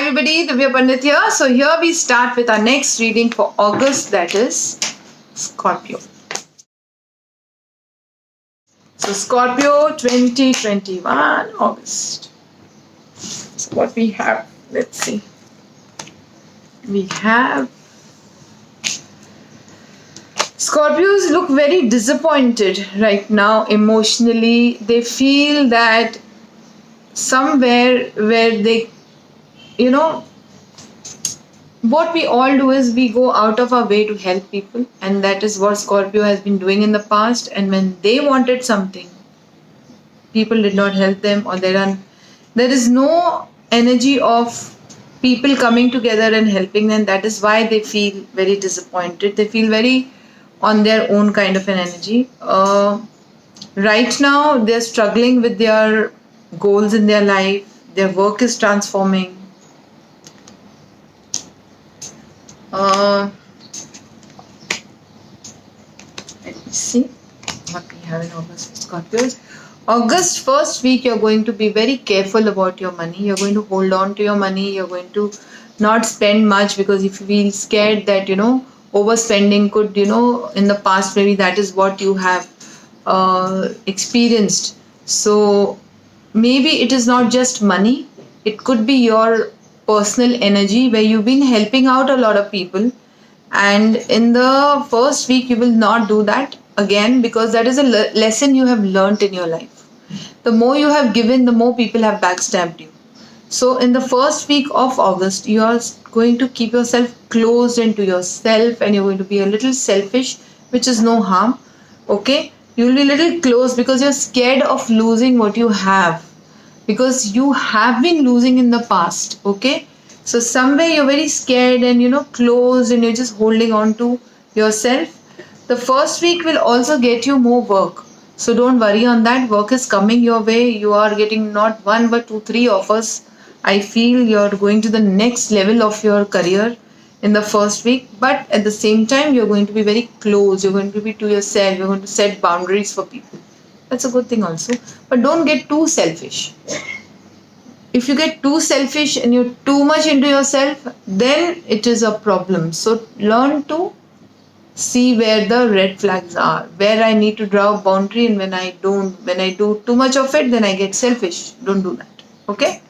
everybody, Divya Pandit here. So here we start with our next reading for August, that is Scorpio. So Scorpio 2021 August. So what we have, let's see. We have Scorpios look very disappointed right now emotionally. They feel that somewhere where they, what we all do is we go out of our way to help people, and that is what Scorpio has been doing in the past. And when they wanted something, people did not help them, or there is no energy of people coming together and helping them. That is why they feel very disappointed. They feel very on their own kind of an energy. Right now, they're struggling with their goals in their life. Their work is transforming. Let me see what we have in August for Scorpios. August first week, you're going to be very careful about your money. You're going to hold on to your money. You're going to not spend much, because if you feel scared that overspending could, in the past maybe that is what you have experienced. So maybe it is not just money. It could be your personal energy where you've been helping out a lot of people, and in the first week you will not do that again, because that is a lesson you have learnt in your life. The more you have given, the more people have backstabbed you. So in the first week of August, you are going to keep yourself closed into yourself, and you're going to be a little selfish, which is no harm. Okay, you will be a little close because you're scared of losing what you have, because you have been losing in the past. Okay, so somewhere you're very scared and closed, and you're just holding on to yourself. The first week will also get you more work, so don't worry on that. Work is coming your way. You are getting not one but two, three offers. I feel you're going to the next level of your career in the first week, but at the same time you're going to be very close. You're going to be to yourself. You're going to set boundaries for people. That's a good thing also, but don't get too selfish. If you get too selfish and you're too much into yourself, then it is a problem. So learn to see where the red flags are, where I need to draw a boundary, and when I do too much of it, then I get selfish. Don't do that. Okay?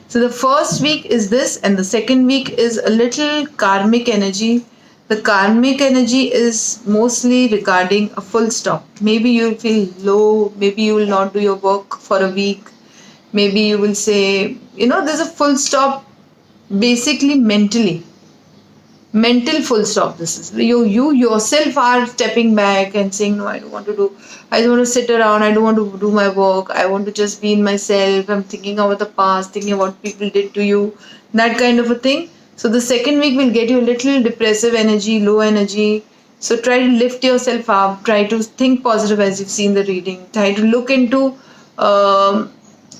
So the first week is this, and the second week is a little karmic energy. The karmic energy is mostly regarding a full stop. Maybe you'll feel low, maybe you will not do your work for a week. Maybe you will say, there's a full stop, basically mentally. Mental full stop. This is you yourself are stepping back and saying, no, I don't want to sit around, I don't want to do my work, I want to just be in myself, I'm thinking about the past, thinking what people did to you, that kind of a thing. So the second week will get you a little depressive energy, low energy. So try to lift yourself up, try to think positive as you've seen the reading, try to look into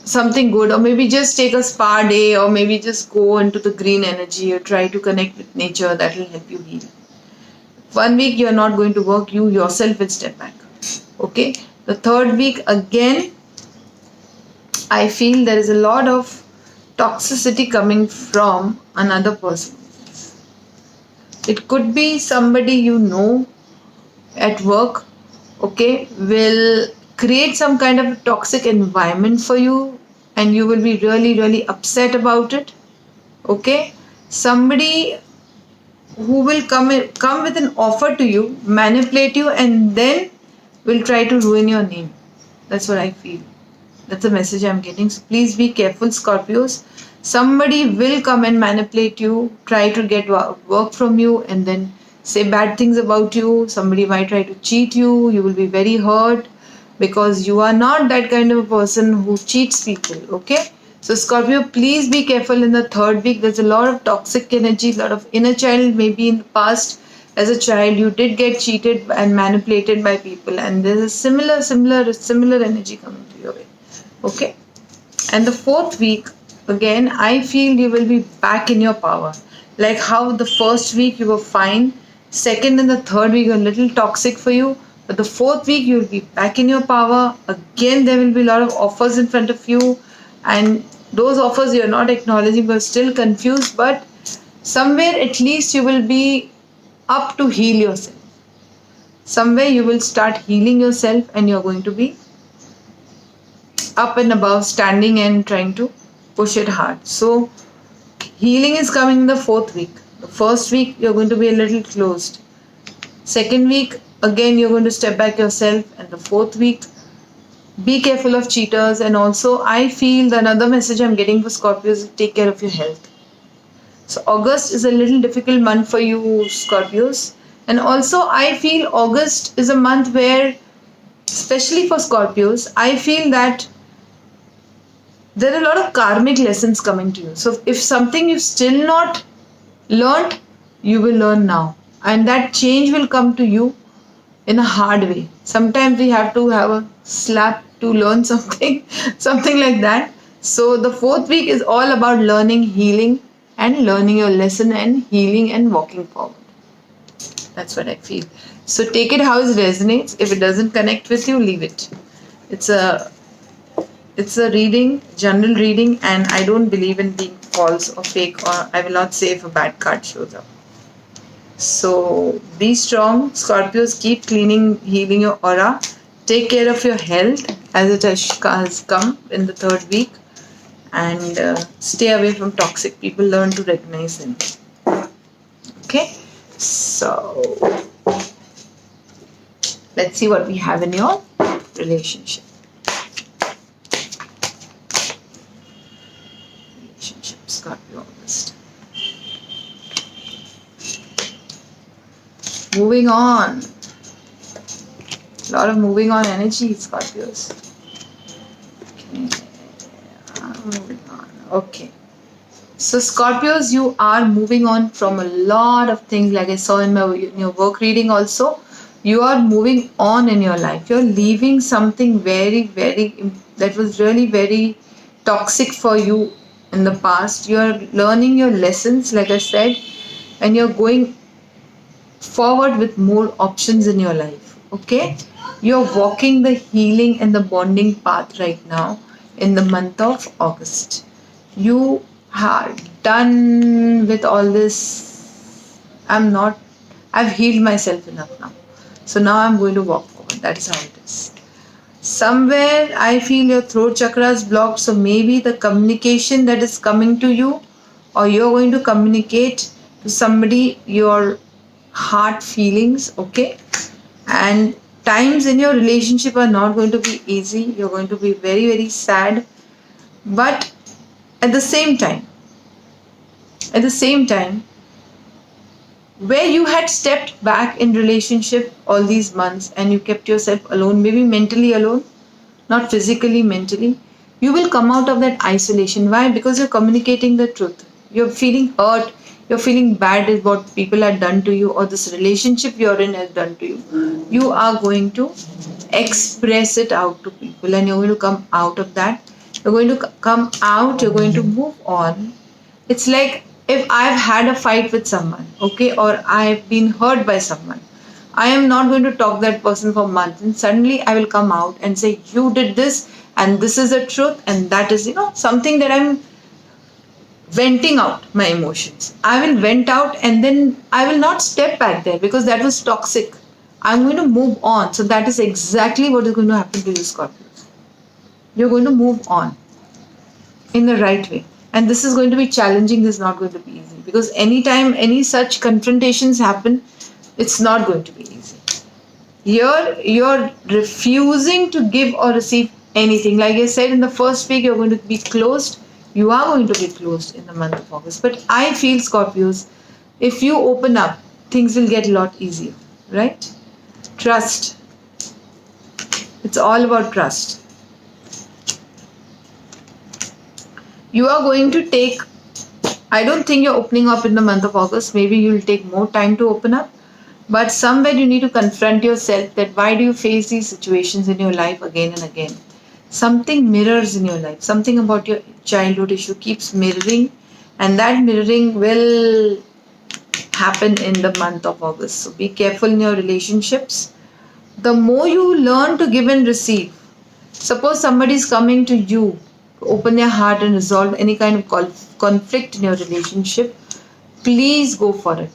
something good, or maybe just take a spa day, or maybe just go into the green energy, or try to connect with nature. That will help you heal. 1 week you're not going to work, you yourself will step back. Okay, the third week again, I feel there is a lot of toxicity coming from another person. It could be somebody at work, okay, will create some kind of a toxic environment for you, and you will be really, really upset about it. Okay, somebody who will come with an offer to you, manipulate you, and then will try to ruin your name. That's what I feel. That's the message I'm getting. So please be careful, Scorpios. Somebody will come and manipulate you, try to get work from you, and then say bad things about you. Somebody might try to cheat you. You will be very hurt, because you are not that kind of a person who cheats people. Okay, so Scorpio, please be careful in the third week. There's a lot of toxic energy, a lot of inner child. Maybe in the past as a child you did get cheated and manipulated by people, and there's a similar energy coming to your way. Okay, and the fourth week again, I feel you will be back in your power. Like how the first week you were fine, second and the third week are a little toxic for you, but the fourth week you will be back in your power. Again, there will be a lot of offers in front of you, and Those offers you're not acknowledging, but still confused, but somewhere at least you will be up to heal yourself. Somewhere you will start healing yourself and you're going to be up and above, standing and trying to push it hard. So healing is coming in the 4th week. The first week you're going to be a little closed. Second week again you're going to step back yourself, and the 4th week be careful of cheaters. And also I feel the another message I'm getting for Scorpios is take care of your health. So August is a little difficult month for you Scorpios, and also I feel August is a month where, especially for Scorpios, I feel that there are a lot of karmic lessons coming to you. So if something you've still not learned, you will learn now, and that change will come to you in a hard way. Sometimes we have to have a slap to learn something, something like that. So the 4th week is all about learning, healing, and learning your lesson and healing and walking forward. That's what I feel. So take it how it resonates. If it doesn't connect with you, leave it. It's a reading, general reading, and I don't believe in being false or fake, or I will not say if a bad card shows up. So be strong, Scorpios. Keep cleaning, healing your aura. Take care of your health as it has come in the 3rd week, and stay away from toxic people. Learn to recognize them. Okay, so let's see what we have in your relationship. Scorpio August. Moving on. A lot of moving on energy, Scorpios. Okay. Moving on. Okay. So Scorpios, you are moving on from a lot of things, like I saw in your work reading also. You are moving on in your life. You're leaving something very, that was really very toxic for you in the past. You're learning your lessons, like I said, and you're going forward with more options in your life. Okay, you're walking the healing and the bonding path right now in the month of August. You are done with all this. I've healed myself enough now, so now I'm going to walk forward. That is how it is. Somewhere I feel your throat chakra is blocked, so maybe the communication that is coming to you, or you're going to communicate to somebody your heart feelings. Okay, and times in your relationship are not going to be easy. You're going to be very sad, but at the same time, where you had stepped back in relationship all these months and you kept yourself alone, maybe mentally alone, not physically, mentally, you will come out of that isolation. Why? Because you're communicating the truth. You're feeling hurt, you're feeling bad at what people have done to you, or this relationship you're in has done to you. You are going to express it out to people, and you're going to come out of that. You're going to come out, you're going to move on. It's like if I've had a fight with someone, okay, or I've been hurt by someone, I am not going to talk that person for months, and suddenly I will come out and say, you did this, and this is the truth, and that is, something that I'm venting out my emotions. I will vent out, and then I will not step back there because that was toxic. I'm going to move on. So that is exactly what is going to happen to you, Scorpios. You're going to move on in the right way. And this is going to be challenging. This is not going to be easy, because anytime any such confrontations happen, it's not going to be easy. Here, you're refusing to give or receive anything. Like I said, in the first week, you're going to be closed. You are going to be closed in the month of August. But I feel, Scorpios, if you open up, things will get a lot easier, right? Trust. It's all about trust. You are going to take, I don't think you're opening up in the month of August. Maybe you'll take more time to open up. But somewhere you need to confront yourself that why do you face these situations in your life again and again? Something mirrors in your life. Something about your childhood issue keeps mirroring. And that mirroring will happen in the month of August. So be careful in your relationships. The more you learn to give and receive. Suppose somebody is coming to you open their heart and resolve any kind of conflict in your relationship, please go for it.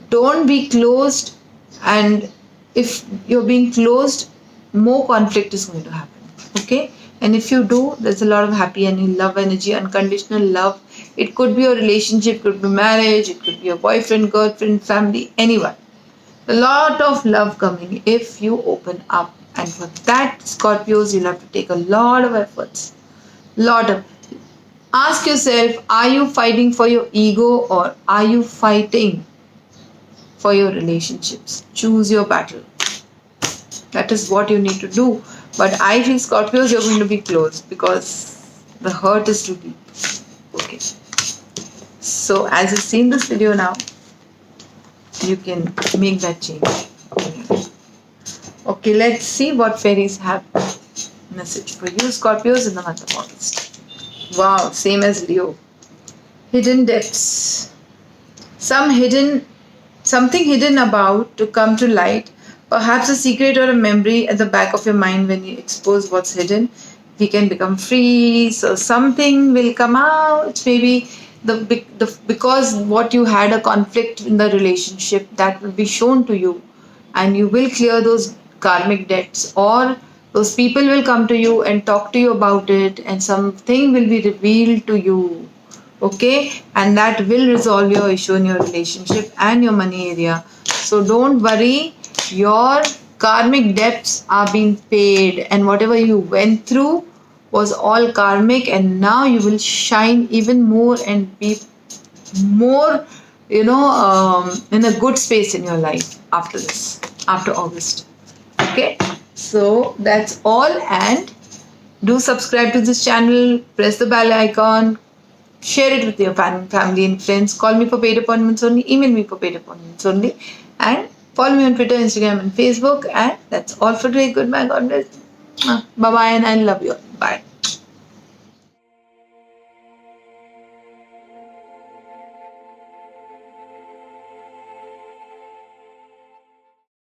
Don't be closed, and if you're being closed, more conflict is going to happen. Okay? And if you do, there's a lot of happy and love energy, unconditional love. It could be a relationship, it could be marriage, it could be a boyfriend, girlfriend, family, anyone. A lot of love coming if you open up. And for that, Scorpios, you'll have to take a lot of efforts. Ask yourself, are you fighting for your ego or are you fighting for your relationships? Choose your battle. That is what you need to do. But I feel, Scorpios, you're going to be close because the hurt is too deep. Okay. So as you've seen this video now, you can make that change. Okay, let's see what fairies have message for you, Scorpios, in the month of August. Wow, same as Leo. Hidden depths. Something hidden about to come to light. Perhaps a secret or a memory at the back of your mind. When you expose what's hidden, we can become free. So something will come out. Maybe because what you had a conflict in the relationship, that will be shown to you, and you will clear those karmic debts, or those people will come to you and talk to you about it, and something will be revealed to you. Okay, and that will resolve your issue in your relationship and your money area. So don't worry, your karmic debts are being paid, and whatever you went through was all karmic, and now you will shine even more and be more, in a good space in your life after this, after August. Okay, so that's all, and do subscribe to this channel, press the bell icon, share it with your family and friends, call me for paid appointments only, email me for paid appointments only, and follow me on Twitter, Instagram and Facebook. And that's all for today. Goodbye, God bless. Bye bye, and I love you all. Bye.